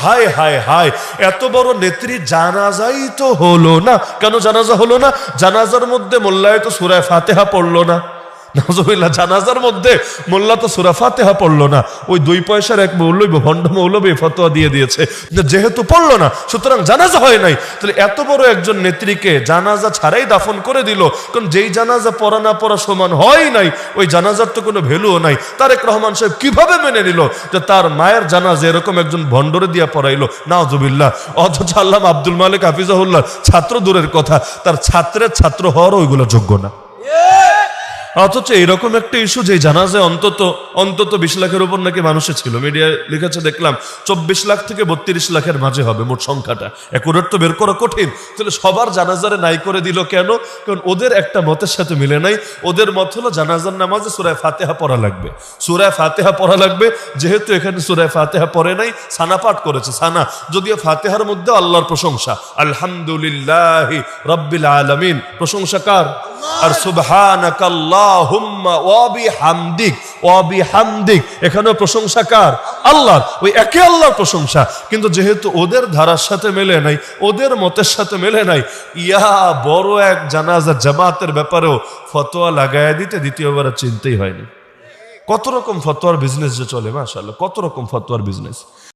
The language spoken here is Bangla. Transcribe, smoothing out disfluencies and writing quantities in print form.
হায় হায় হায়, এত বড় নেত্রী জানাজাই তো হলো না। কেন জানাজা হলো না? জানাজার মধ্যে মোল্লায় তো সূরা ফাতিহা পড়লো না। নাউজুবিল্লাহ, জানাজার মধ্যে মোল্লা তো সূরা ফাতিহা পড়লো না। ওই 2 পয়সার এক মৌলবী, ভণ্ড মৌলবী ফতোয়া দিয়ে দিয়েছে যেহেতু পড়লো না সুতরাং জানাজা হয় নাই। তাহলে এত বড় একজন নেত্রীকে জানাজা ছাড়াই দাফন করে দিল। কারণ যেই জানাজা পড়া না পড়া সমান হয় নাই, ওই জানাজার তো কোনো ভ্যালুও নাই। তারেক রহমান সাহেব কিভাবে মেনে নিল যে তার মায়ের জানাজা এরকম একজন ভণ্ডরে দিয়া পড়াইলো? নাউজুবিল্লাহ। অথচ আল্লামা আব্দুল মালিক হাফিজাহুল্লাহ ছাত্র দূরের কথা, তার ছাত্রের ছাত্র হওয়ারও ওইগুলো যোগ্য না। অথচ এইরকম একটা ইস্যু যে জানাজায় অন্তত 20 লাখের উপর নাকি মানুষের ছিল, মিডিয়ায় লিখেছে দেখলাম 24 লাখ থেকে 32 লাখের মাঝে হবে মোট সংখ্যাটা। একুরেট তো বের করা কঠিন। তাহলে সবার জানাজারে নাই করে দিল কেন? কারণ ওদের একটা মতের সাথে মিলে নাই। ওদের মত হলো জানাজার নামাজে সূরা ফাতিহা পড়া লাগবে, সূরা ফাতিহা পড়া লাগবে। যেহেতু এখানে সূরা ফাতিহা পড়ে নাই, সানা পাঠ করেছে। সানা যদিও ফাতিহার মধ্যে আল্লাহর প্রশংসা, আলহামদুলিল্লাহি রাব্বিল আলামিন, প্রশংসা কার? আর সুবহানাকাল্লাহুম্মা ওয়া বিহামদিক, ওয়া বিহামদিক, এখানেও প্রশংসা কার? আল্লাহ। ওই একে আল্লাহর প্রশংসা। কিন্তু যেহেতু ওদের ধারার সাথে মেলে নাই, ওদের মতের সাথে মেলে নাই, ইয়া বড় এক জানাজা জামাতের ব্যাপারেও ফতোয়া লাগায় দিতে দ্বিতীয়বার চিন্তাই হয়নি। কত রকম ফতোয়ার বিজনেস যে চলে, মাশাআল্লাহ, কত রকম ফতোয়ার বিজনেস।